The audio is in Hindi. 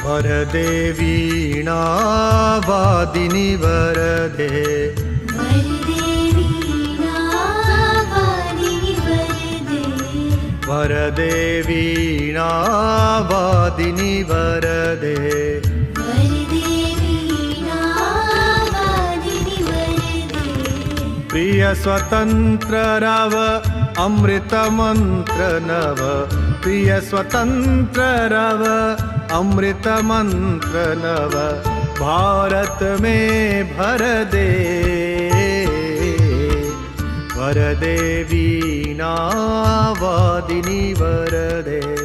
वरदे वीणावादिनि वरदे वरदे वीणावादिनि वरदे प्रिय स्वतंत्र रव अमृत मंत्र नव प्रिय स्वतंत्र रव अमृत मंत्र नव भारत में भर दे वरदे वीणावादिनि वरदे।